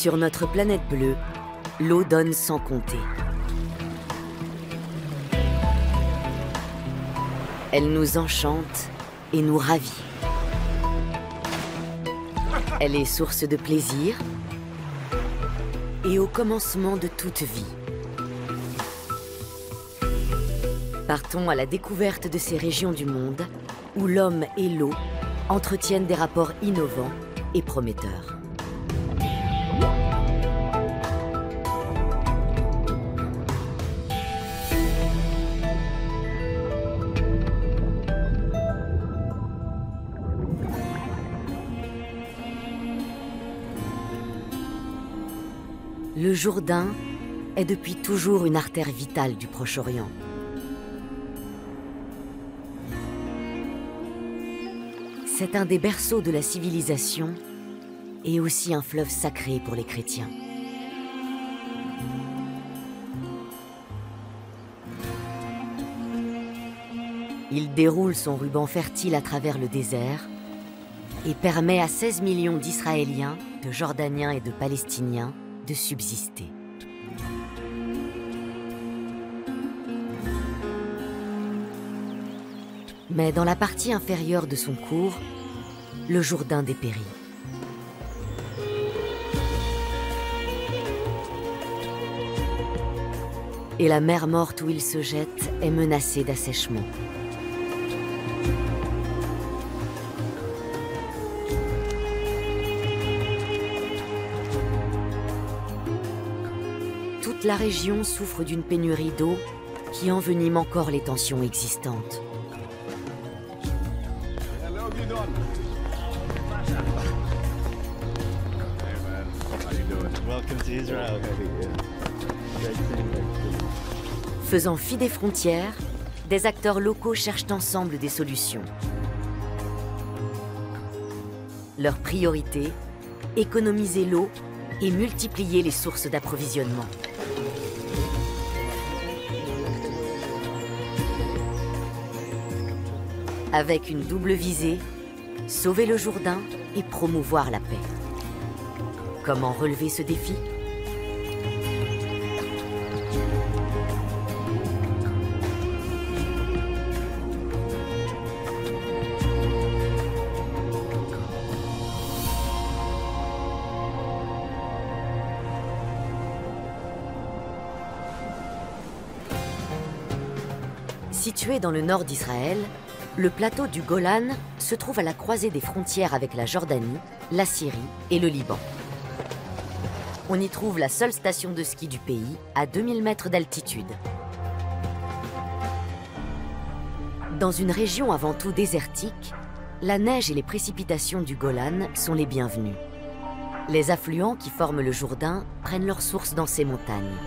Sur notre planète bleue, l'eau donne sans compter. Elle nous enchante et nous ravit. Elle est source de plaisir et au commencement de toute vie. Partons à la découverte de ces régions du monde où l'homme et l'eau entretiennent des rapports innovants et prometteurs. Le Jourdain est depuis toujours une artère vitale du Proche-Orient. C'est un des berceaux de la civilisation et aussi un fleuve sacré pour les chrétiens. Il déroule son ruban fertile à travers le désert et permet à 16 millions d'Israéliens, de Jordaniens et de Palestiniens de subsister. Mais dans la partie inférieure de son cours, le Jourdain dépérit. Et la mer morte où il se jette est menacée d'assèchement. Toute la région souffre d'une pénurie d'eau qui envenime encore les tensions existantes. Faisant fi des frontières, des acteurs locaux cherchent ensemble des solutions. Leur priorité, économiser l'eau et multiplier les sources d'approvisionnement. Avec une double visée, sauver le Jourdain et promouvoir la paix. Comment relever ce défi ? Situé dans le nord d'Israël, le plateau du Golan se trouve à la croisée des frontières avec la Jordanie, la Syrie et le Liban. On y trouve la seule station de ski du pays, à 2000 mètres d'altitude. Dans une région avant tout désertique, la neige et les précipitations du Golan sont les bienvenues. Les affluents qui forment le Jourdain prennent leur source dans ces montagnes.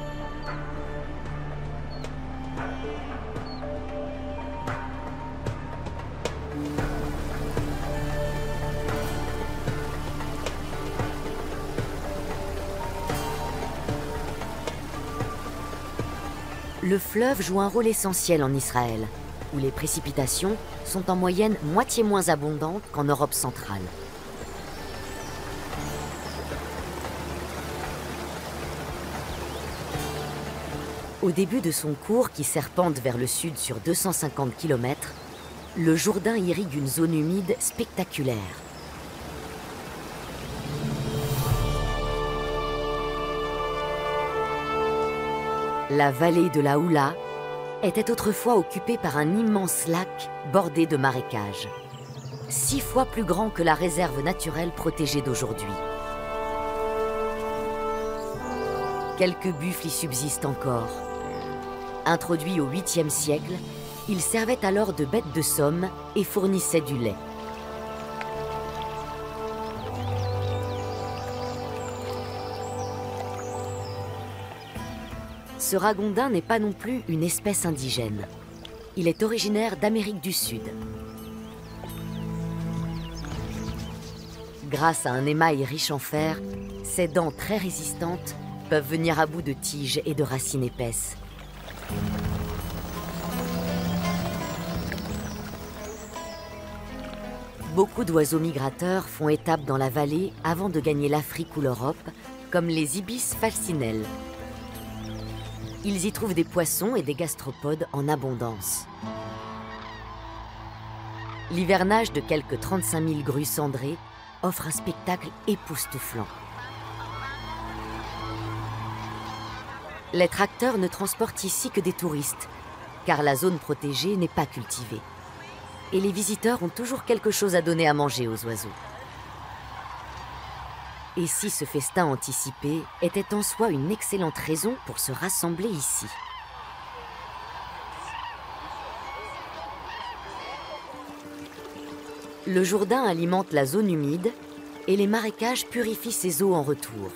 Le fleuve joue un rôle essentiel en Israël, où les précipitations sont en moyenne moitié moins abondantes qu'en Europe centrale. Au début de son cours qui serpente vers le sud sur 250 km, le Jourdain irrigue une zone humide spectaculaire. La vallée de la Houla était autrefois occupée par un immense lac bordé de marécages, 6 fois plus grand que la réserve naturelle protégée d'aujourd'hui. Quelques buffles y subsistent encore. Introduits au 8e siècle, ils servaient alors de bêtes de somme et fournissaient du lait. Ce ragondin n'est pas non plus une espèce indigène. Il est originaire d'Amérique du Sud. Grâce à un émail riche en fer, ses dents très résistantes peuvent venir à bout de tiges et de racines épaisses. Beaucoup d'oiseaux migrateurs font étape dans la vallée avant de gagner l'Afrique ou l'Europe, comme les ibis falcinelles. Ils y trouvent des poissons et des gastropodes en abondance. L'hivernage de quelques 35 000 grues cendrées offre un spectacle époustouflant. Les tracteurs ne transportent ici que des touristes, car la zone protégée n'est pas cultivée. Et les visiteurs ont toujours quelque chose à donner à manger aux oiseaux. Et si ce festin anticipé était en soi une excellente raison pour se rassembler ici? Le Jourdain alimente la zone humide et les marécages purifient ses eaux en retour.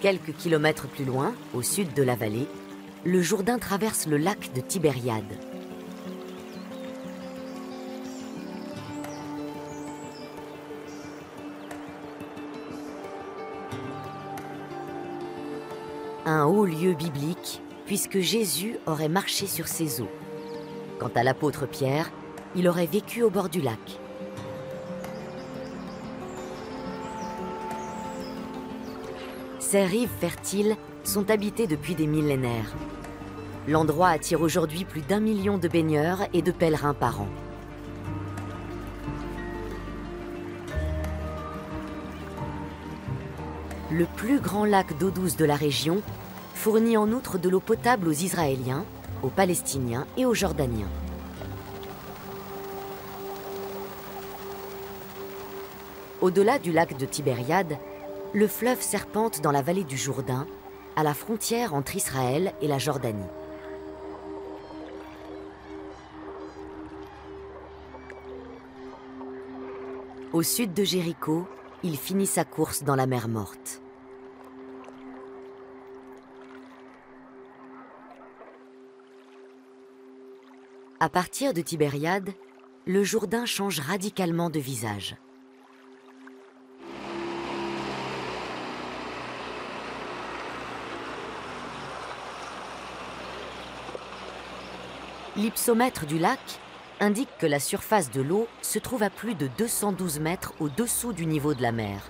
Quelques kilomètres plus loin, au sud de la vallée, le Jourdain traverse le lac de Tibériade. Un haut lieu biblique, puisque Jésus aurait marché sur ces eaux. Quant à l'apôtre Pierre, il aurait vécu au bord du lac. Ces rives fertiles sont habitées depuis des millénaires. L'endroit attire aujourd'hui plus d'1 million de baigneurs et de pèlerins par an. Le plus grand lac d'eau douce de la région fournit en outre de l'eau potable aux Israéliens, aux Palestiniens et aux Jordaniens. Au-delà du lac de Tibériade, le fleuve serpente dans la vallée du Jourdain, à la frontière entre Israël et la Jordanie. Au sud de Jéricho, il finit sa course dans la mer Morte. À partir de Tibériade, le Jourdain change radicalement de visage. L'hypsomètre du lac indique que la surface de l'eau se trouve à plus de 212 mètres au-dessous du niveau de la mer.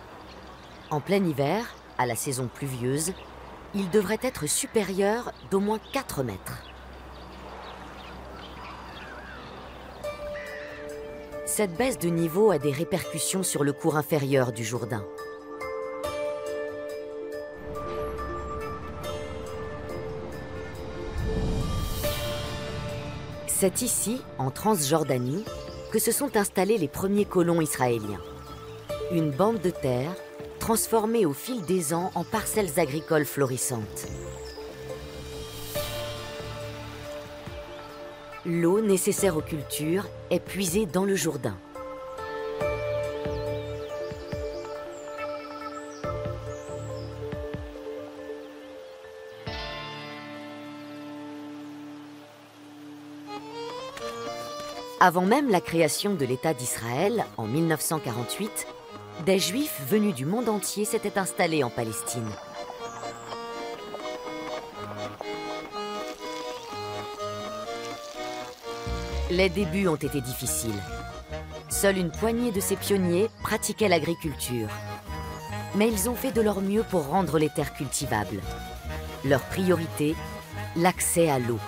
En plein hiver, à la saison pluvieuse, il devrait être supérieur d'au moins 4 mètres. Cette baisse de niveau a des répercussions sur le cours inférieur du Jourdain. C'est ici, en Transjordanie, que se sont installés les premiers colons israéliens. Une bande de terre transformée au fil des ans en parcelles agricoles florissantes. L'eau nécessaire aux cultures est puisée dans le Jourdain. Avant même la création de l'État d'Israël, en 1948, des Juifs venus du monde entier s'étaient installés en Palestine. Les débuts ont été difficiles. Seule une poignée de ces pionniers pratiquaient l'agriculture. Mais ils ont fait de leur mieux pour rendre les terres cultivables. Leur priorité, l'accès à l'eau.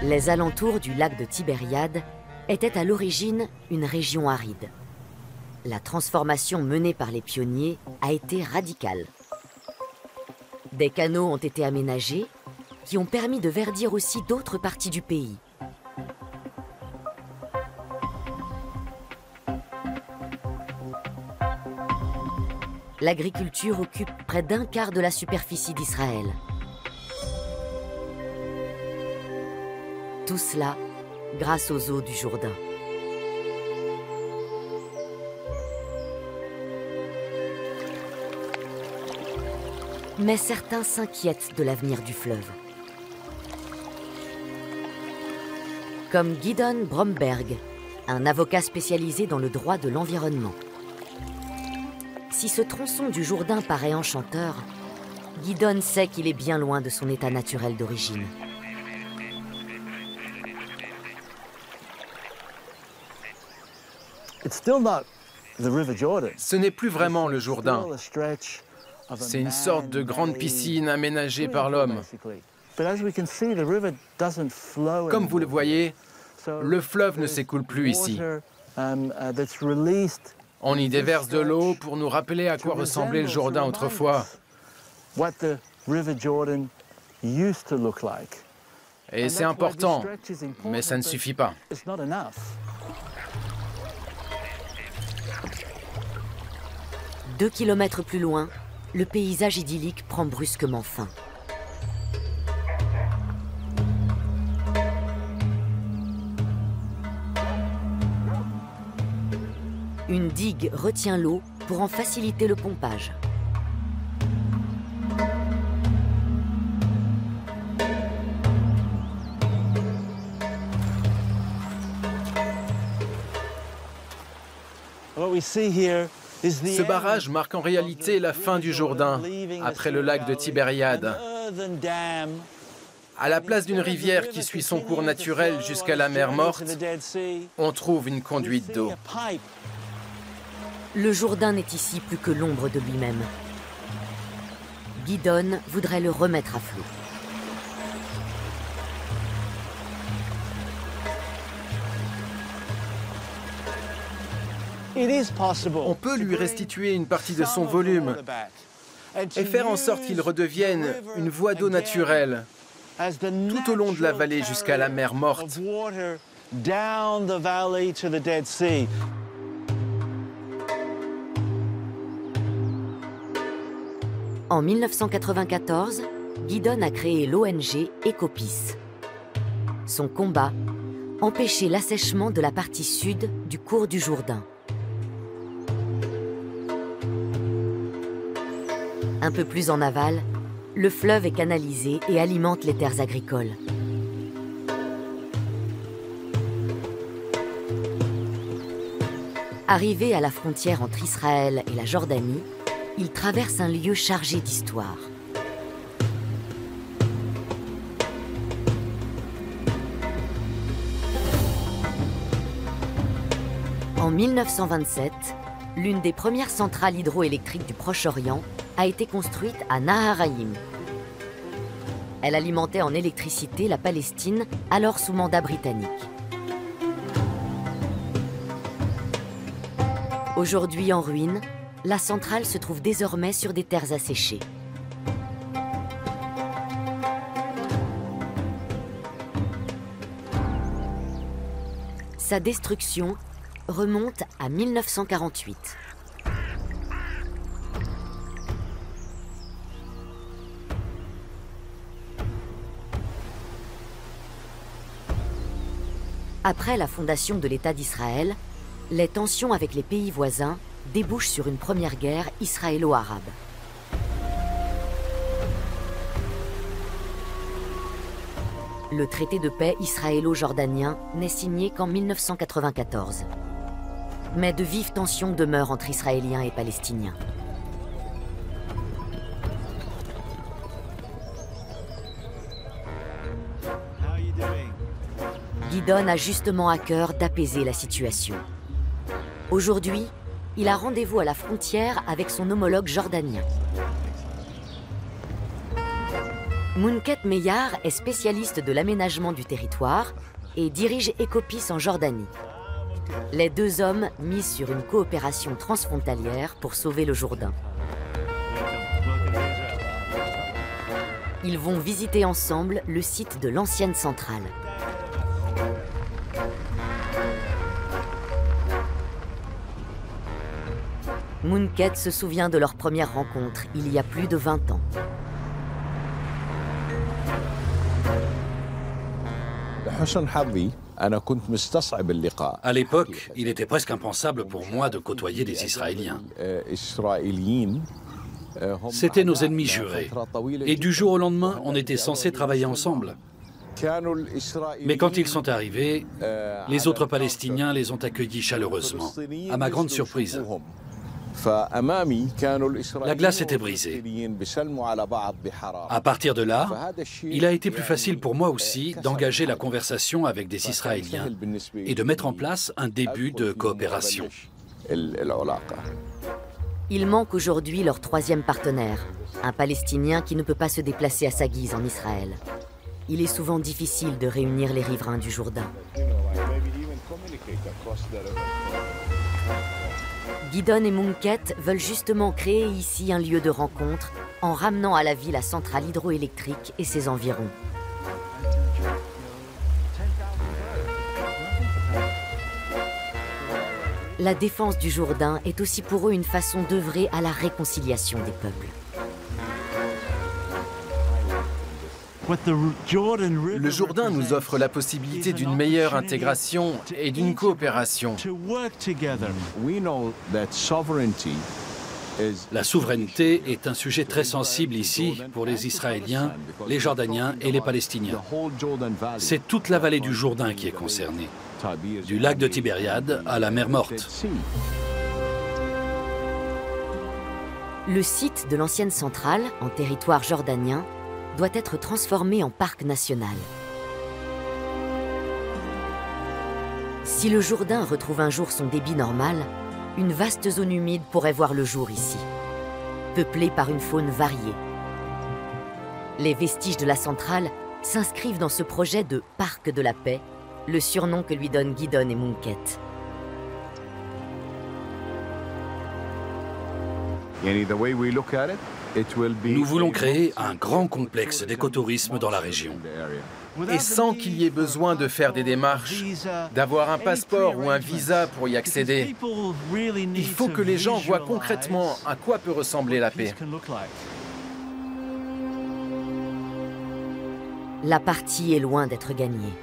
Les alentours du lac de Tibériade étaient à l'origine une région aride. La transformation menée par les pionniers a été radicale. Des canaux ont été aménagés qui ont permis de verdir aussi d'autres parties du pays. L'agriculture occupe près d'un quart de la superficie d'Israël. Tout cela grâce aux eaux du Jourdain. Mais certains s'inquiètent de l'avenir du fleuve. Comme Gideon Bromberg, un avocat spécialisé dans le droit de l'environnement. Si ce tronçon du Jourdain paraît enchanteur, Gideon sait qu'il est bien loin de son état naturel d'origine. Ce n'est plus vraiment le Jourdain. C'est une sorte de grande piscine aménagée par l'homme. Comme vous le voyez, le fleuve ne s'écoule plus ici. On y déverse de l'eau pour nous rappeler à quoi ressemblait le Jourdain autrefois. Et c'est important, mais ça ne suffit pas. 2 kilomètres plus loin, le paysage idyllique prend brusquement fin. Une digue retient l'eau pour en faciliter le pompage. Ce barrage marque en réalité la fin du Jourdain, après le lac de Tibériade. À la place d'une rivière qui suit son cours naturel jusqu'à la mer Morte, on trouve une conduite d'eau. Le Jourdain n'est ici plus que l'ombre de lui-même. Gideon voudrait le remettre à flot. On peut lui restituer une partie de son volume et faire en sorte qu'il redevienne une voie d'eau naturelle tout au long de la vallée jusqu'à la mer Morte. En 1994, Gideon a créé l'ONG Ecopis. Son combat, empêcher l'assèchement de la partie sud du cours du Jourdain. Un peu plus en aval, le fleuve est canalisé et alimente les terres agricoles. Arrivé à la frontière entre Israël et la Jordanie, il traverse un lieu chargé d'histoire. En 1927, l'une des premières centrales hydroélectriques du Proche-Orient a été construite à Naharaim. Elle alimentait en électricité la Palestine, alors sous mandat britannique. Aujourd'hui en ruine, la centrale se trouve désormais sur des terres asséchées. Sa destruction remonte à 1948. Après la fondation de l'État d'Israël, les tensions avec les pays voisins débouchent sur une première guerre israélo-arabe. Le traité de paix israélo-jordanien n'est signé qu'en 1994. Mais de vives tensions demeurent entre Israéliens et Palestiniens. Gideon a justement à cœur d'apaiser la situation. Aujourd'hui, il a rendez-vous à la frontière avec son homologue jordanien. Mounket Meillard est spécialiste de l'aménagement du territoire et dirige Ecopis en Jordanie. Les deux hommes misent sur une coopération transfrontalière pour sauver le Jourdain. Ils vont visiter ensemble le site de l'ancienne centrale. Mounket se souvient de leur première rencontre il y a plus de 20 ans. À l'époque, il était presque impensable pour moi de côtoyer des Israéliens. C'étaient nos ennemis jurés. Et du jour au lendemain, on était censés travailler ensemble. Mais quand ils sont arrivés, les autres Palestiniens les ont accueillis chaleureusement, à ma grande surprise. La glace était brisée. À partir de là, il a été plus facile pour moi aussi d'engager la conversation avec des Israéliens et de mettre en place un début de coopération. Il manque aujourd'hui leur troisième partenaire, un Palestinien qui ne peut pas se déplacer à sa guise en Israël. Il est souvent difficile de réunir les riverains du Jourdain. Gidon et Munket veulent justement créer ici un lieu de rencontre en ramenant à la vie la centrale hydroélectrique et ses environs. La défense du Jourdain est aussi pour eux une façon d'œuvrer à la réconciliation des peuples. Le Jourdain nous offre la possibilité d'une meilleure intégration et d'une coopération. La souveraineté est un sujet très sensible ici pour les Israéliens, les Jordaniens et les Palestiniens. C'est toute la vallée du Jourdain qui est concernée, du lac de Tibériade à la mer Morte. Le site de l'ancienne centrale, en territoire jordanien, doit être transformé en parc national. Si le Jourdain retrouve un jour son débit normal, une vaste zone humide pourrait voir le jour ici, peuplée par une faune variée. Les vestiges de la centrale s'inscrivent dans ce projet de « Parc de la paix », le surnom que lui donnent Gidon et Munket. Nous voulons créer un grand complexe d'écotourisme dans la région. Et sans qu'il y ait besoin de faire des démarches, d'avoir un passeport ou un visa pour y accéder, il faut que les gens voient concrètement à quoi peut ressembler la paix. La partie est loin d'être gagnée.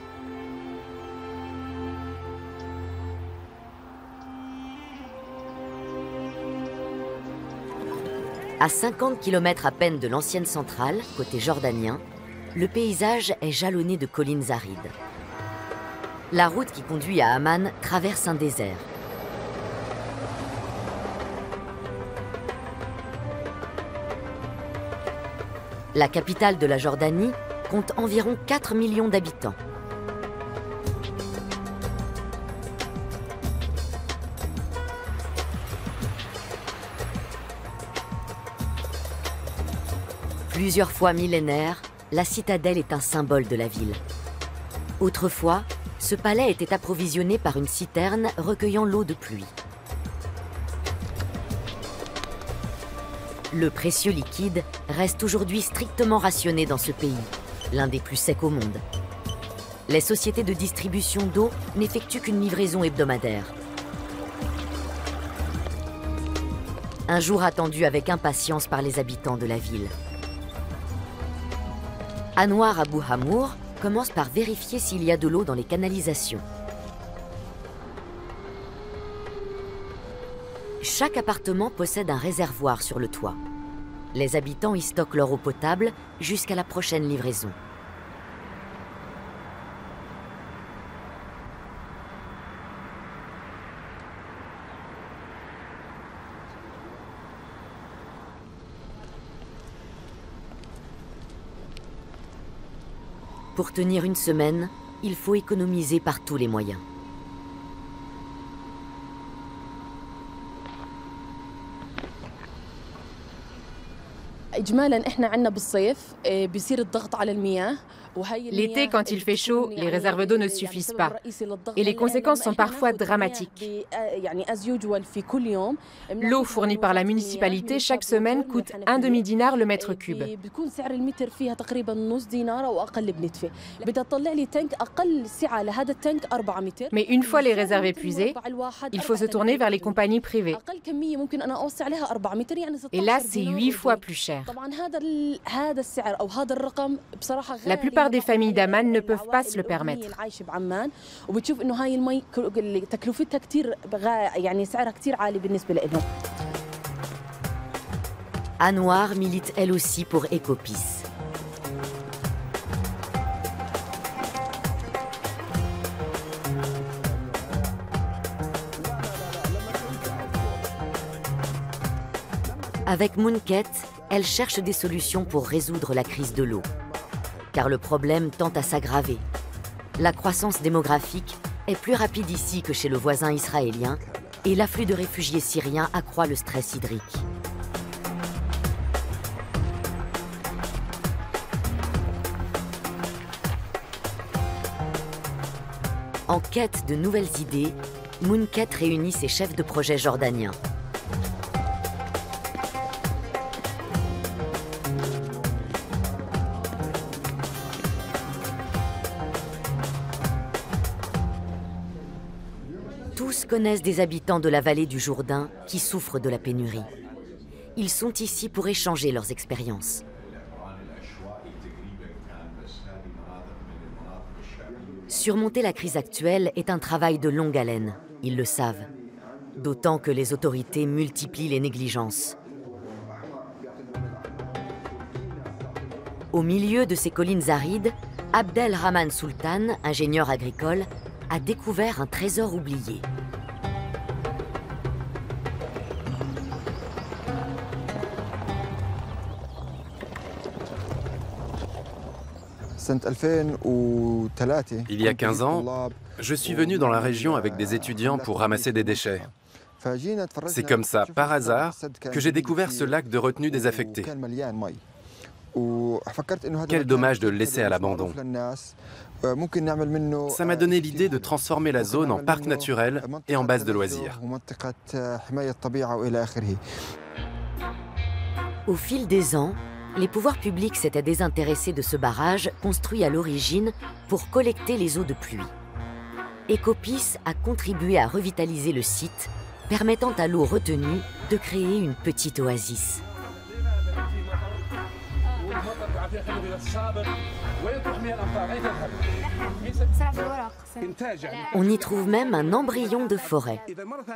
À 50 km à peine de l'ancienne centrale, côté jordanien, le paysage est jalonné de collines arides. La route qui conduit à Amman traverse un désert. La capitale de la Jordanie compte environ 4 millions d'habitants. Plusieurs fois millénaire, la citadelle est un symbole de la ville. Autrefois, ce palais était approvisionné par une citerne recueillant l'eau de pluie. Le précieux liquide reste aujourd'hui strictement rationné dans ce pays, l'un des plus secs au monde. Les sociétés de distribution d'eau n'effectuent qu'une livraison hebdomadaire. Un jour attendu avec impatience par les habitants de la ville. Anwar Abou Hamour commence par vérifier s'il y a de l'eau dans les canalisations. Chaque appartement possède un réservoir sur le toit. Les habitants y stockent leur eau potable jusqu'à la prochaine livraison. Pour tenir une semaine, il faut économiser par tous les moyens. L'été, quand il fait chaud, les réserves d'eau ne suffisent pas. Et les conséquences sont parfois dramatiques. L'eau fournie par la municipalité chaque semaine coûte un demi-dinar le mètre cube. Mais une fois les réserves épuisées, il faut se tourner vers les compagnies privées. Et là, c'est 8 fois plus cher. La plupart des familles d'Amman ne peuvent pas se le permettre. Anwar milite elle aussi pour Ecopis. Avec Mounket, elle cherche des solutions pour résoudre la crise de l'eau. Car le problème tend à s'aggraver. La croissance démographique est plus rapide ici que chez le voisin israélien et l'afflux de réfugiés syriens accroît le stress hydrique. En quête de nouvelles idées, Mounket réunit ses chefs de projet jordaniens. Tous connaissent des habitants de la vallée du Jourdain qui souffrent de la pénurie. Ils sont ici pour échanger leurs expériences. Surmonter la crise actuelle est un travail de longue haleine, ils le savent. D'autant que les autorités multiplient les négligences. Au milieu de ces collines arides, Abdel Rahman Sultan, ingénieur agricole, a découvert un trésor oublié. Il y a 15 ans, je suis venu dans la région avec des étudiants pour ramasser des déchets. C'est comme ça, par hasard, que j'ai découvert ce lac de retenue désaffecté. Quel dommage de le laisser à l'abandon. Ça m'a donné l'idée de transformer la zone en parc naturel et en base de loisirs. Au fil des ans, les pouvoirs publics s'étaient désintéressés de ce barrage construit à l'origine pour collecter les eaux de pluie. Ecopis a contribué à revitaliser le site, permettant à l'eau retenue de créer une petite oasis. On y trouve même un embryon de forêt,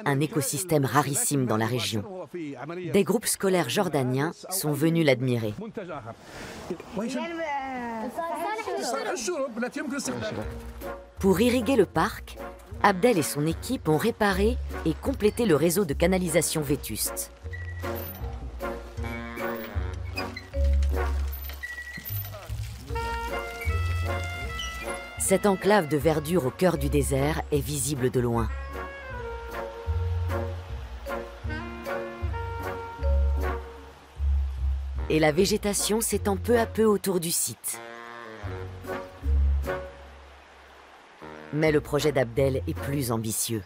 un écosystème rarissime dans la région. Des groupes scolaires jordaniens sont venus l'admirer. Pour irriguer le parc, Abdel et son équipe ont réparé et complété le réseau de canalisation vétuste. Cette enclave de verdure au cœur du désert est visible de loin. Et la végétation s'étend peu à peu autour du site. Mais le projet d'Abdel est plus ambitieux.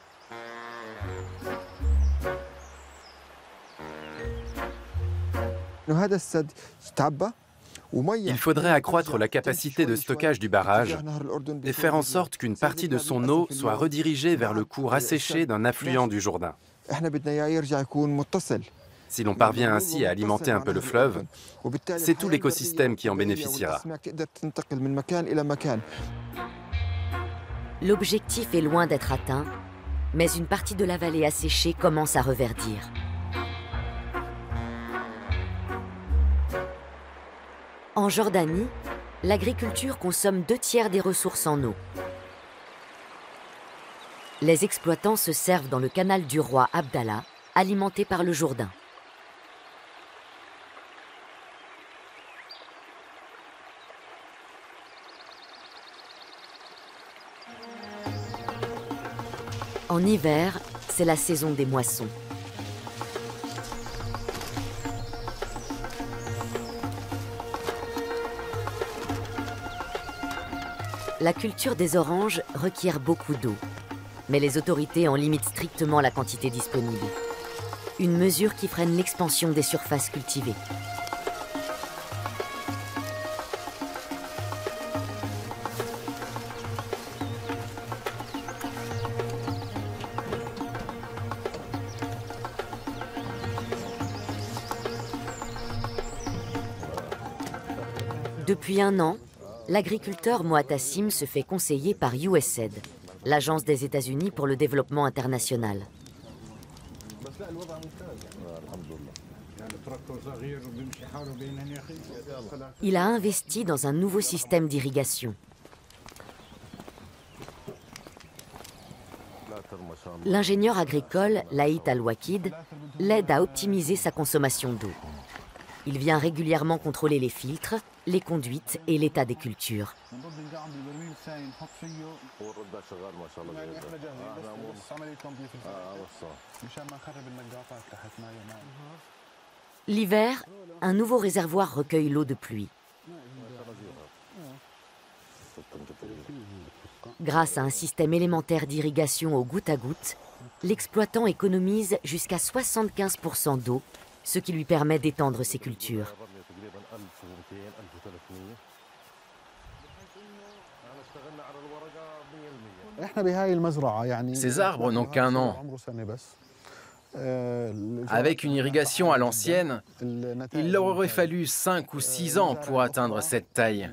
Il faudrait accroître la capacité de stockage du barrage et faire en sorte qu'une partie de son eau soit redirigée vers le cours asséché d'un affluent du Jourdain. Si l'on parvient ainsi à alimenter un peu le fleuve, c'est tout l'écosystème qui en bénéficiera. L'objectif est loin d'être atteint, mais une partie de la vallée asséchée commence à reverdir. En Jordanie, l'agriculture consomme 2/3 des ressources en eau. Les exploitants se servent dans le canal du roi Abdallah, alimenté par le Jourdain. En hiver, c'est la saison des moissons. La culture des oranges requiert beaucoup d'eau, mais les autorités en limitent strictement la quantité disponible. Une mesure qui freine l'expansion des surfaces cultivées. Depuis un an, l'agriculteur Moatassim se fait conseiller par USAID, l'Agence des États-Unis pour le développement international. Il a investi dans un nouveau système d'irrigation. L'ingénieur agricole Laït Al-Wakid l'aide à optimiser sa consommation d'eau. Il vient régulièrement contrôler les filtres, les conduites et l'état des cultures. L'hiver, un nouveau réservoir recueille l'eau de pluie. Grâce à un système élémentaire d'irrigation au goutte à goutte, l'exploitant économise jusqu'à 75% d'eau, ce qui lui permet d'étendre ses cultures. Ces arbres n'ont qu'un an. Avec une irrigation à l'ancienne, il leur aurait fallu 5 ou 6 ans pour atteindre cette taille.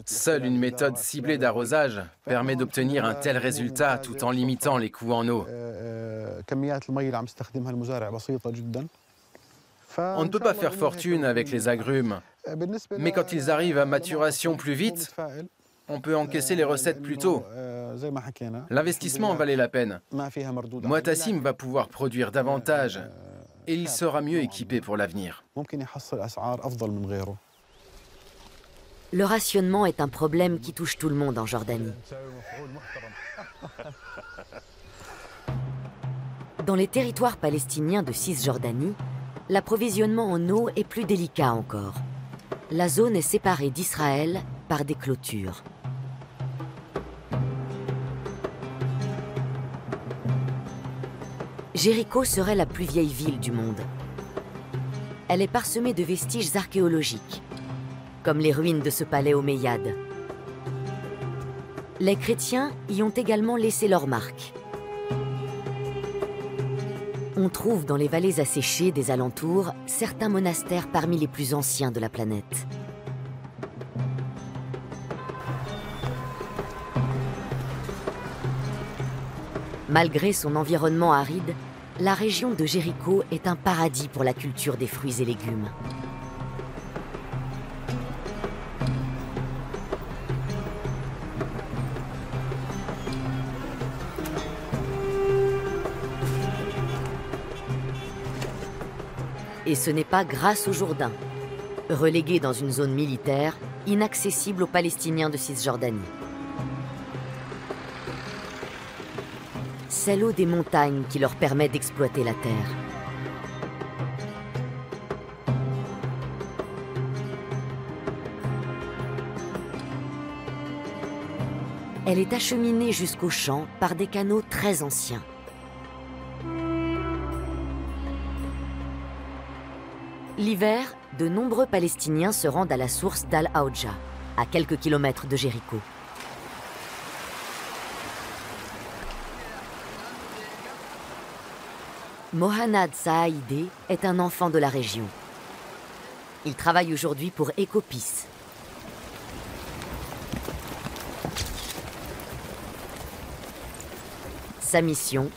Seule une méthode ciblée d'arrosage permet d'obtenir un tel résultat tout en limitant les coûts en eau. On ne peut pas faire fortune avec les agrumes, mais quand ils arrivent à maturation plus vite, on peut encaisser les recettes plus tôt. L'investissement valait la peine. Moatassim va pouvoir produire davantage et il sera mieux équipé pour l'avenir. Le rationnement est un problème qui touche tout le monde en Jordanie. Dans les territoires palestiniens de Cisjordanie, l'approvisionnement en eau est plus délicat encore. La zone est séparée d'Israël par des clôtures. Jéricho serait la plus vieille ville du monde. Elle est parsemée de vestiges archéologiques, comme les ruines de ce palais omeyyade. Les chrétiens y ont également laissé leur marque. On trouve dans les vallées asséchées des alentours certains monastères parmi les plus anciens de la planète. Malgré son environnement aride, la région de Jéricho est un paradis pour la culture des fruits et légumes. Et ce n'est pas grâce au Jourdain, relégué dans une zone militaire inaccessible aux Palestiniens de Cisjordanie. C'est l'eau des montagnes qui leur permet d'exploiter la terre. Elle est acheminée jusqu'aux champs par des canaux très anciens. L'hiver, de nombreux Palestiniens se rendent à la source d'Al-Aoudja, à quelques kilomètres de Jéricho. Mohanad Saïdé est un enfant de la région. Il travaille aujourd'hui pour Ecopis. Sa mission,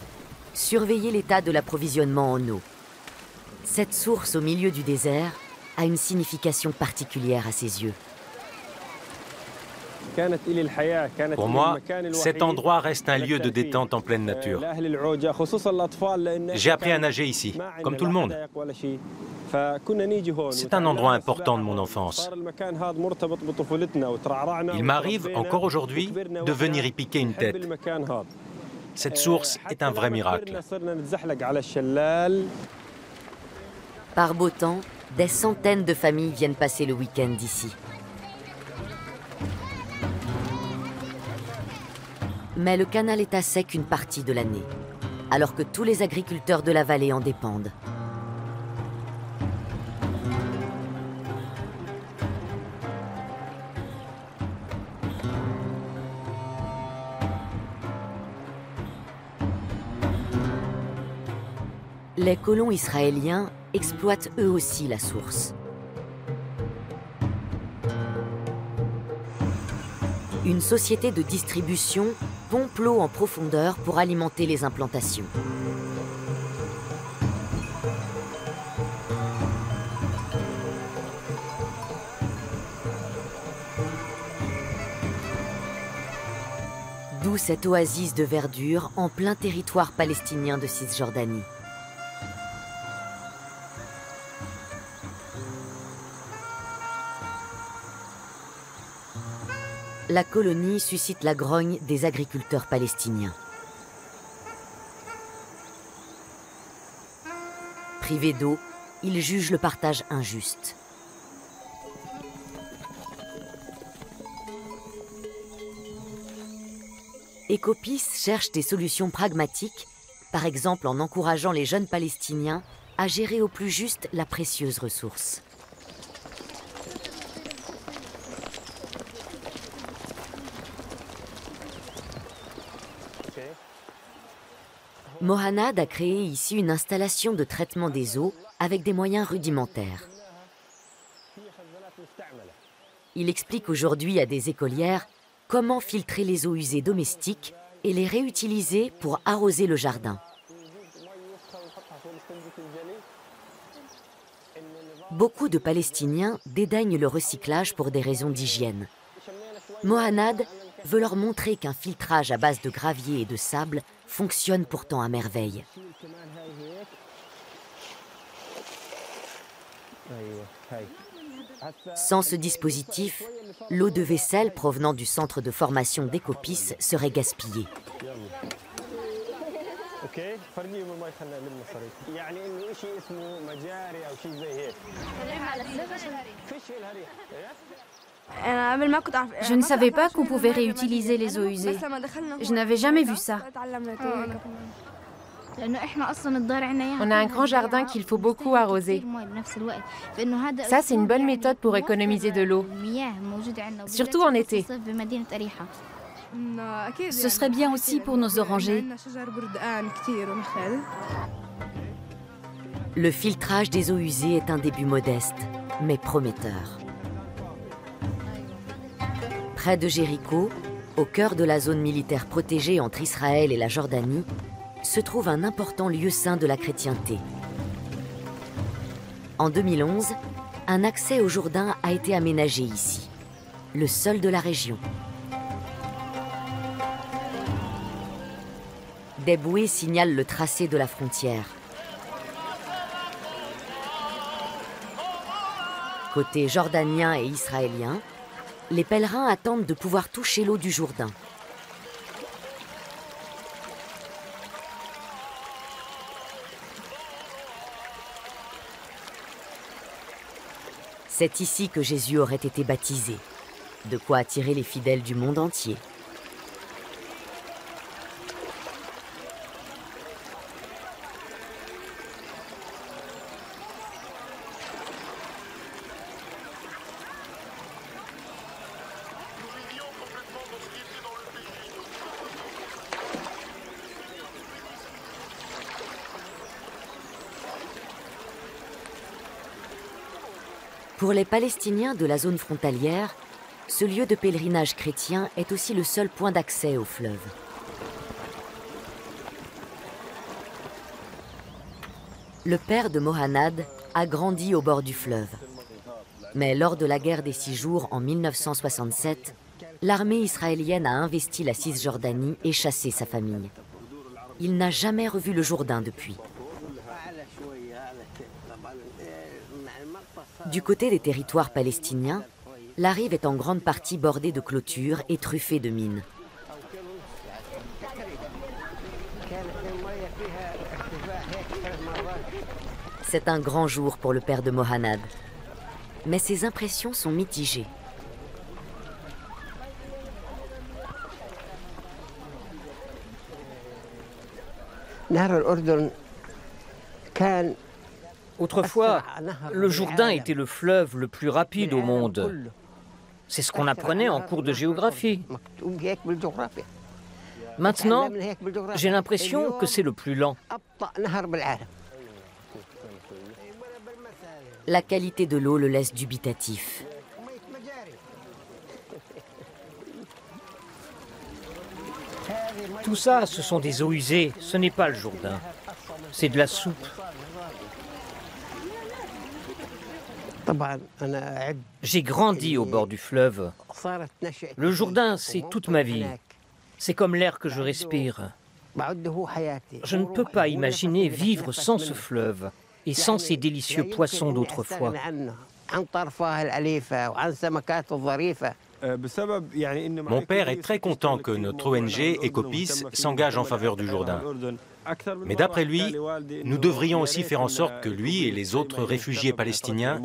surveiller l'état de l'approvisionnement en eau. Cette source au milieu du désert a une signification particulière à ses yeux. Pour moi, cet endroit reste un lieu de détente en pleine nature. J'ai appris à nager ici, comme tout le monde. C'est un endroit important de mon enfance. Il m'arrive, encore aujourd'hui, de venir y piquer une tête. Cette source est un vrai miracle. Par beau temps, des centaines de familles viennent passer le week-end ici. Mais le canal est à sec une partie de l'année, alors que tous les agriculteurs de la vallée en dépendent. Les colons israéliens exploitent eux aussi la source. Une société de distribution pompe l'eau en profondeur pour alimenter les implantations. D'où cette oasis de verdure en plein territoire palestinien de Cisjordanie. La colonie suscite la grogne des agriculteurs palestiniens. Privés d'eau, ils jugent le partage injuste. Ecopis cherche des solutions pragmatiques, par exemple en encourageant les jeunes Palestiniens à gérer au plus juste la précieuse ressource. Mohanad a créé ici une installation de traitement des eaux avec des moyens rudimentaires. Il explique aujourd'hui à des écolières comment filtrer les eaux usées domestiques et les réutiliser pour arroser le jardin. Beaucoup de Palestiniens dédaignent le recyclage pour des raisons d'hygiène. Mohanad veut leur montrer qu'un filtrage à base de gravier et de sable fonctionne pourtant à merveille. Sans ce dispositif, l'eau de vaisselle provenant du centre de formation d'Ecopis serait gaspillée. Je ne savais pas qu'on pouvait réutiliser les eaux usées. Je n'avais jamais vu ça. On a un grand jardin qu'il faut beaucoup arroser. Ça, c'est une bonne méthode pour économiser de l'eau, surtout en été. Ce serait bien aussi pour nos orangers. Le filtrage des eaux usées est un début modeste, mais prometteur. Près de Jéricho, au cœur de la zone militaire protégée entre Israël et la Jordanie, se trouve un important lieu saint de la chrétienté. En 2011, un accès au Jourdain a été aménagé ici, le seul de la région. Des bouées signalent le tracé de la frontière. Côté jordanien et israélien, les pèlerins attendent de pouvoir toucher l'eau du Jourdain. C'est ici que Jésus aurait été baptisé, de quoi attirer les fidèles du monde entier. Pour les Palestiniens de la zone frontalière, ce lieu de pèlerinage chrétien est aussi le seul point d'accès au fleuve. Le père de Mohanad a grandi au bord du fleuve. Mais lors de la guerre des 6 jours en 1967, l'armée israélienne a investi la Cisjordanie et chassé sa famille. Il n'a jamais revu le Jourdain depuis. Du côté des territoires palestiniens, la rive est en grande partie bordée de clôtures et truffée de mines. C'est un grand jour pour le père de Mohanad. Mais ses impressions sont mitigées. Autrefois, le Jourdain était le fleuve le plus rapide au monde. C'est ce qu'on apprenait en cours de géographie. Maintenant, j'ai l'impression que c'est le plus lent. La qualité de l'eau le laisse dubitatif. Tout ça, ce sont des eaux usées, ce n'est pas le Jourdain. C'est de la soupe. J'ai grandi au bord du fleuve. Le Jourdain, c'est toute ma vie. C'est comme l'air que je respire. Je ne peux pas imaginer vivre sans ce fleuve et sans ces délicieux poissons d'autrefois. Mon père est très content que notre ONG Ecopeace s'engage en faveur du Jourdain. Mais d'après lui, nous devrions aussi faire en sorte que lui et les autres réfugiés palestiniens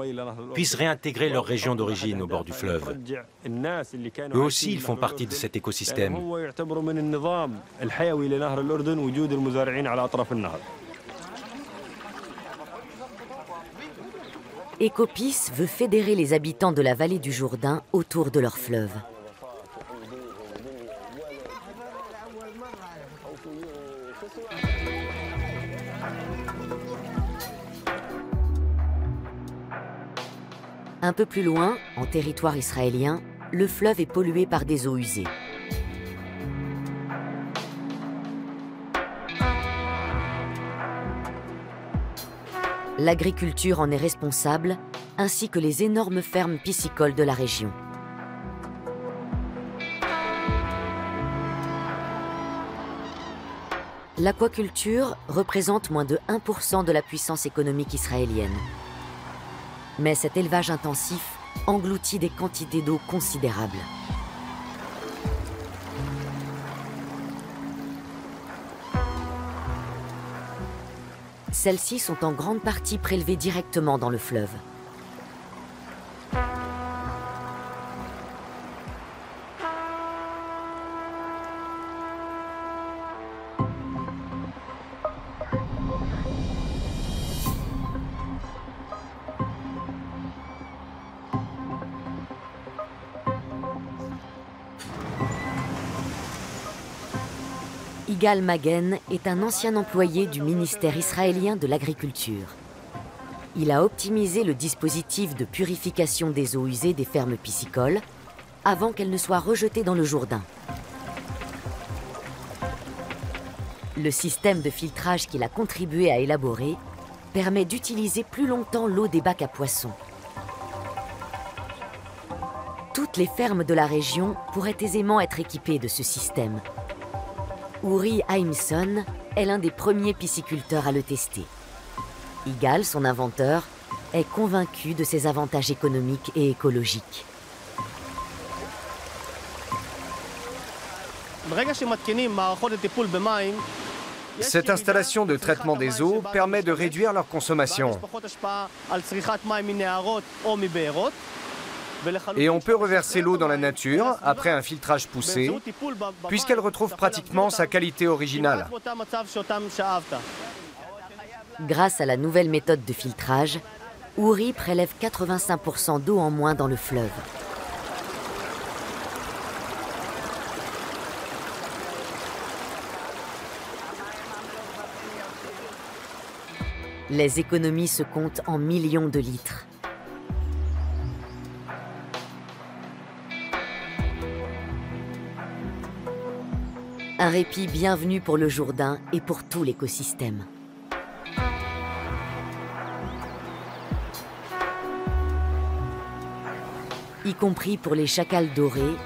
puissent réintégrer leur région d'origine au bord du fleuve. Eux aussi, ils font partie de cet écosystème. Ecopeace veut fédérer les habitants de la vallée du Jourdain autour de leur fleuve. Un peu plus loin, en territoire israélien, le fleuve est pollué par des eaux usées. L'agriculture en est responsable, ainsi que les énormes fermes piscicoles de la région. L'aquaculture représente moins de 1% de la puissance économique israélienne. Mais cet élevage intensif engloutit des quantités d'eau considérables. Celles-ci sont en grande partie prélevées directement dans le fleuve. Yigal Magen est un ancien employé du ministère israélien de l'Agriculture. Il a optimisé le dispositif de purification des eaux usées des fermes piscicoles avant qu'elles ne soient rejetées dans le Jourdain. Le système de filtrage qu'il a contribué à élaborer permet d'utiliser plus longtemps l'eau des bacs à poissons. Toutes les fermes de la région pourraient aisément être équipées de ce système. Uri Haimson est l'un des premiers pisciculteurs à le tester. Yigal, son inventeur, est convaincu de ses avantages économiques et écologiques. Cette installation de traitement des eaux permet de réduire leur consommation. Et on peut reverser l'eau dans la nature après un filtrage poussé, puisqu'elle retrouve pratiquement sa qualité originale. Grâce à la nouvelle méthode de filtrage, Uri prélève 85% d'eau en moins dans le fleuve. Les économies se comptent en millions de litres. Un répit bienvenu pour le Jourdain et pour tout l'écosystème. Y compris pour les chacals dorés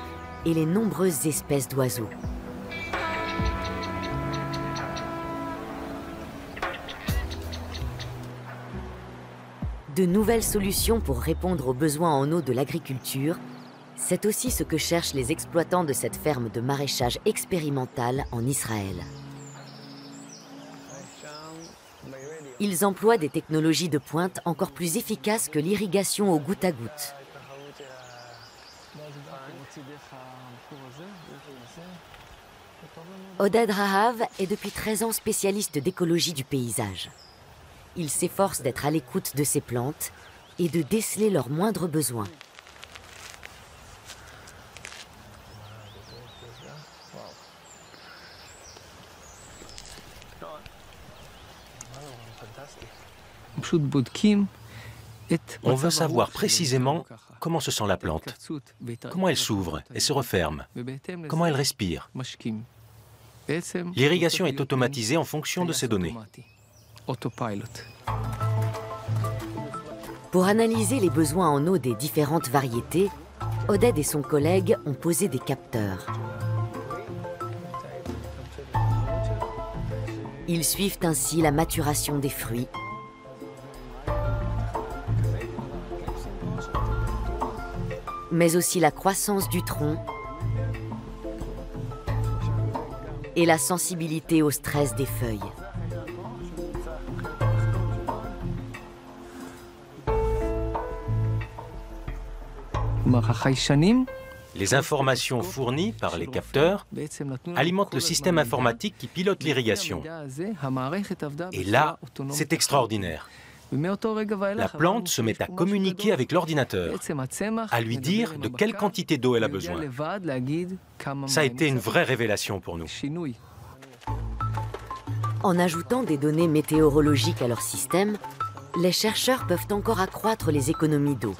et les nombreuses espèces d'oiseaux. De nouvelles solutions pour répondre aux besoins en eau de l'agriculture, c'est aussi ce que cherchent les exploitants de cette ferme de maraîchage expérimentale en Israël. Ils emploient des technologies de pointe encore plus efficaces que l'irrigation au goutte à goutte. Oded Rahav est depuis 13 ans spécialiste d'écologie du paysage. Il s'efforce d'être à l'écoute de ces plantes et de déceler leurs moindres besoins. On veut savoir précisément comment se sent la plante, comment elle s'ouvre et se referme, comment elle respire. L'irrigation est automatisée en fonction de ces données. Pour analyser les besoins en eau des différentes variétés, Oded et son collègue ont posé des capteurs. Ils suivent ainsi la maturation des fruits, mais aussi la croissance du tronc et la sensibilité au stress des feuilles. Les informations fournies par les capteurs alimentent le système informatique qui pilote l'irrigation. Et là, c'est extraordinaire. La plante se met à communiquer avec l'ordinateur, à lui dire de quelle quantité d'eau elle a besoin. Ça a été une vraie révélation pour nous. En ajoutant des données météorologiques à leur système, les chercheurs peuvent encore accroître les économies d'eau.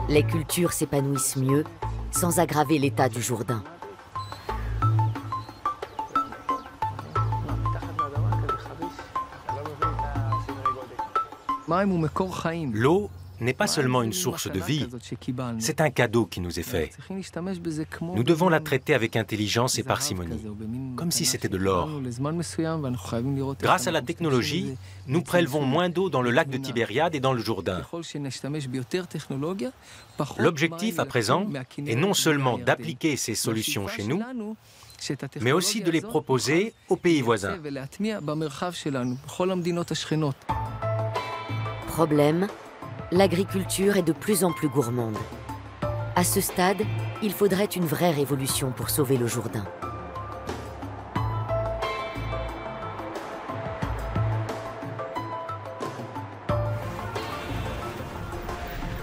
Les cultures s'épanouissent mieux, sans aggraver l'état du Jourdain. L'eau n'est pas seulement une source de vie, c'est un cadeau qui nous est fait. Nous devons la traiter avec intelligence et parcimonie, comme si c'était de l'or. Grâce à la technologie, nous prélevons moins d'eau dans le lac de Tibériade et dans le Jourdain. L'objectif à présent est non seulement d'appliquer ces solutions chez nous, mais aussi de les proposer aux pays voisins. Problème, l'agriculture est de plus en plus gourmande. À ce stade, il faudrait une vraie révolution pour sauver le Jourdain.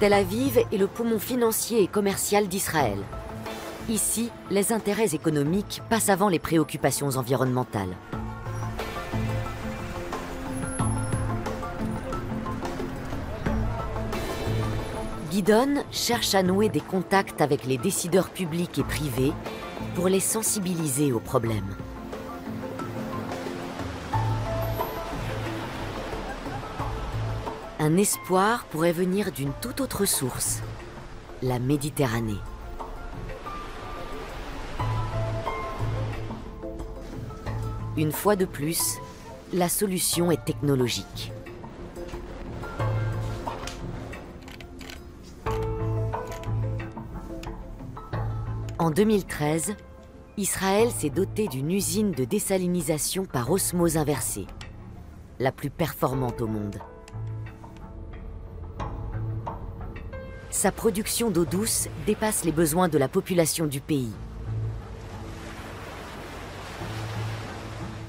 Tel Aviv est le poumon financier et commercial d'Israël. Ici, les intérêts économiques passent avant les préoccupations environnementales. Gideon cherche à nouer des contacts avec les décideurs publics et privés pour les sensibiliser aux problèmes. Un espoir pourrait venir d'une toute autre source, la Méditerranée. Une fois de plus, la solution est technologique. En 2013, Israël s'est doté d'une usine de désalinisation par osmose inversée, la plus performante au monde. Sa production d'eau douce dépasse les besoins de la population du pays.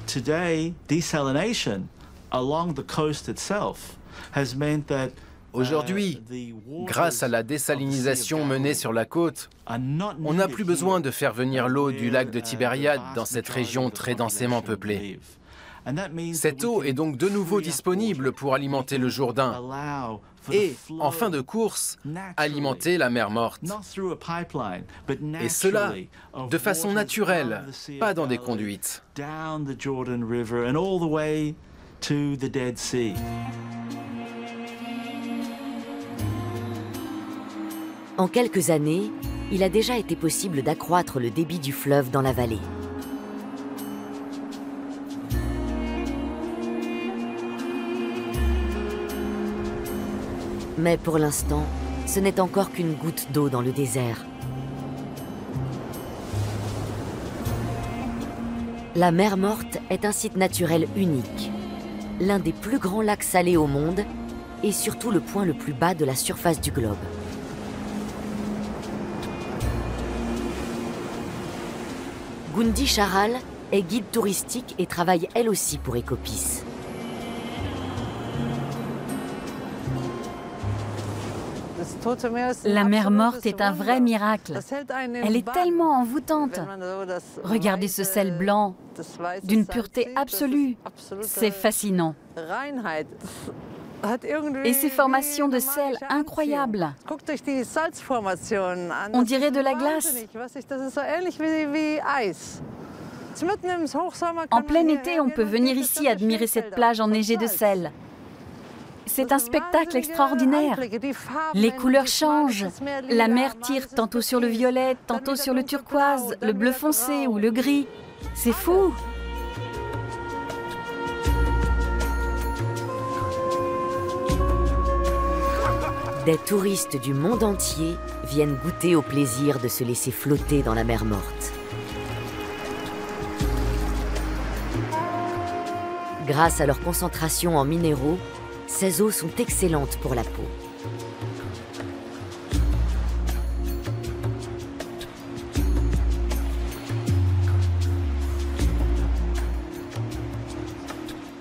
Today, desalination along the coast itself has meant that aujourd'hui, grâce à la désalinisation menée sur la côte, on n'a plus besoin de faire venir l'eau du lac de Tibériade dans cette région très densément peuplée. Cette eau est donc de nouveau disponible pour alimenter le Jourdain et, en fin de course, alimenter la mer Morte. Et cela de façon naturelle, pas dans des conduites. En quelques années, il a déjà été possible d'accroître le débit du fleuve dans la vallée. Mais pour l'instant, ce n'est encore qu'une goutte d'eau dans le désert. La mer Morte est un site naturel unique, l'un des plus grands lacs salés au monde et surtout le point le plus bas de la surface du globe. Gundi Charal est guide touristique et travaille elle aussi pour Ecopis. La mer Morte est un vrai miracle. Elle est tellement envoûtante. Regardez ce sel blanc, d'une pureté absolue. C'est fascinant. Et ces formations de sel incroyables. On dirait de la glace. En plein été, on peut venir ici admirer cette plage enneigée de sel. C'est un spectacle extraordinaire. Les couleurs changent. La mer tire tantôt sur le violet, tantôt sur le turquoise, le bleu foncé ou le gris. C'est fou. Des touristes du monde entier viennent goûter au plaisir de se laisser flotter dans la mer Morte. Grâce à leur concentration en minéraux, ces eaux sont excellentes pour la peau.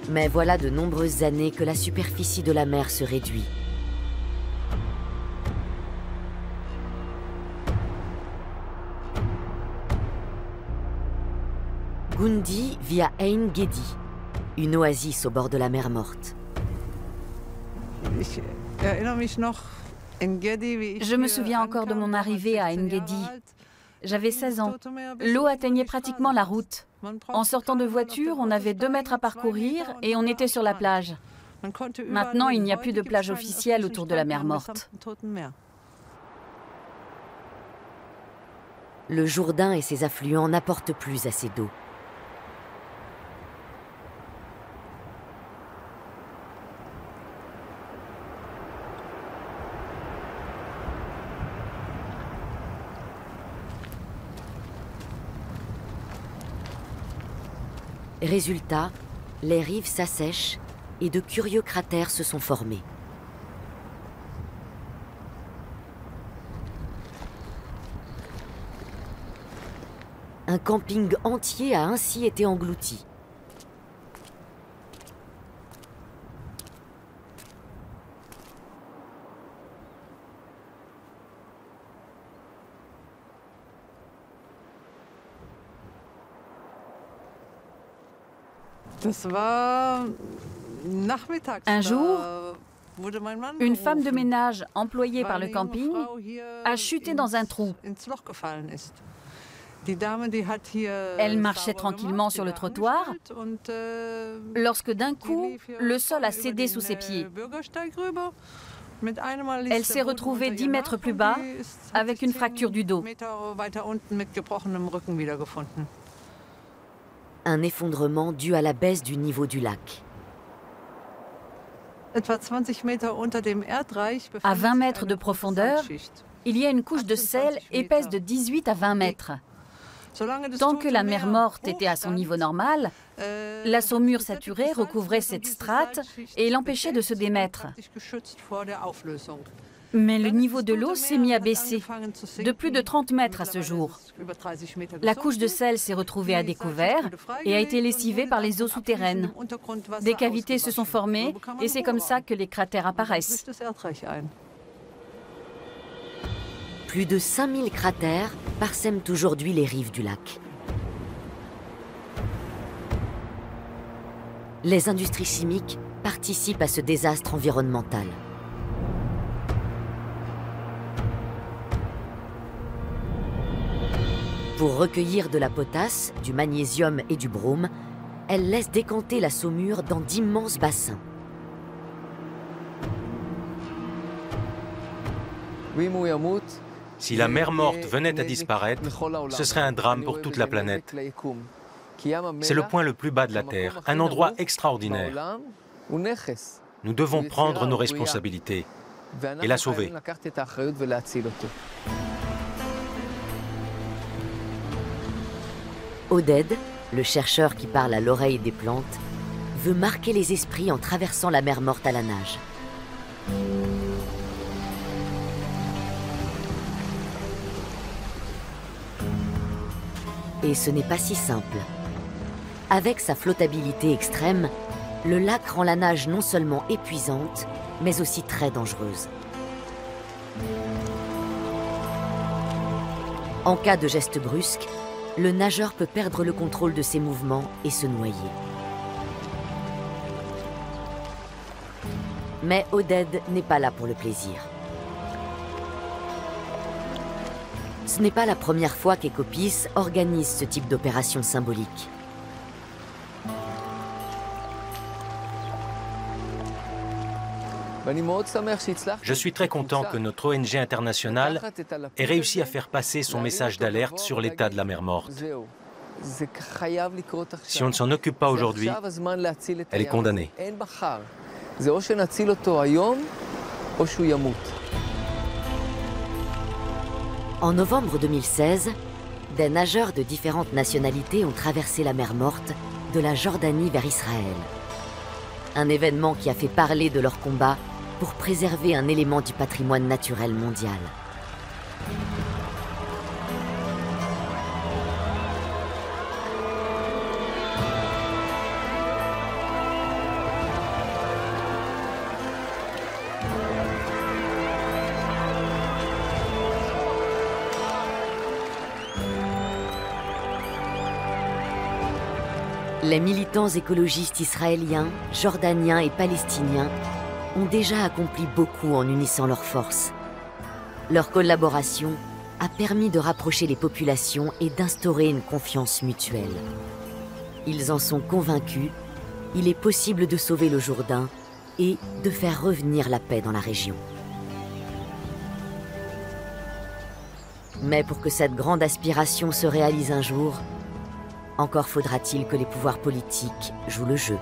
Mais voilà de nombreuses années que la superficie de la mer se réduit. Gundi vit à Ein Gedi, une oasis au bord de la mer Morte. Je me souviens encore de mon arrivée à Ein Gedi. J'avais 16 ans. L'eau atteignait pratiquement la route. En sortant de voiture, on avait 2 mètres à parcourir et on était sur la plage. Maintenant, il n'y a plus de plage officielle autour de la mer Morte. Le Jourdain et ses affluents n'apportent plus assez d'eau. Résultat, les rives s'assèchent et de curieux cratères se sont formés. Un camping entier a ainsi été englouti. Un jour, une femme de ménage employée par le camping a chuté dans un trou. Elle marchait tranquillement sur le trottoir lorsque d'un coup, le sol a cédé sous ses pieds. Elle s'est retrouvée 10 mètres plus bas avec une fracture du dos. Un effondrement dû à la baisse du niveau du lac. À 20 mètres de profondeur, il y a une couche de sel épaisse de 18 à 20 mètres. Tant que la mer Morte était à son niveau normal, la saumure saturée recouvrait cette strate et l'empêchait de se démettre. Mais le niveau de l'eau s'est mis à baisser, de plus de 30 mètres à ce jour. La couche de sel s'est retrouvée à découvert et a été lessivée par les eaux souterraines. Des cavités se sont formées et c'est comme ça que les cratères apparaissent. Plus de 5000 cratères parsèment aujourd'hui les rives du lac. Les industries chimiques participent à ce désastre environnemental. Pour recueillir de la potasse, du magnésium et du brome, elle laisse décanter la saumure dans d'immenses bassins. Si la mer Morte venait à disparaître, ce serait un drame pour toute la planète. C'est le point le plus bas de la Terre, un endroit extraordinaire. Nous devons prendre nos responsabilités et la sauver. Oded, le chercheur qui parle à l'oreille des plantes, veut marquer les esprits en traversant la mer Morte à la nage. Et ce n'est pas si simple. Avec sa flottabilité extrême, le lac rend la nage non seulement épuisante, mais aussi très dangereuse. En cas de geste brusque, le nageur peut perdre le contrôle de ses mouvements et se noyer. Mais Oded n'est pas là pour le plaisir. Ce n'est pas la première fois qu'Ecopis organise ce type d'opération symbolique. Je suis très content que notre ONG internationale ait réussi à faire passer son message d'alerte sur l'état de la mer Morte. Si on ne s'en occupe pas aujourd'hui, elle est condamnée. En novembre 2016, des nageurs de différentes nationalités ont traversé la mer Morte de la Jordanie vers Israël. Un événement qui a fait parler de leur combat pour préserver un élément du patrimoine naturel mondial. Les militants écologistes israéliens, jordaniens et palestiniens ont déjà accompli beaucoup en unissant leurs forces. Leur collaboration a permis de rapprocher les populations et d'instaurer une confiance mutuelle. Ils en sont convaincus, il est possible de sauver le Jourdain et de faire revenir la paix dans la région. Mais pour que cette grande aspiration se réalise un jour, encore faudra-t-il que les pouvoirs politiques jouent le jeu.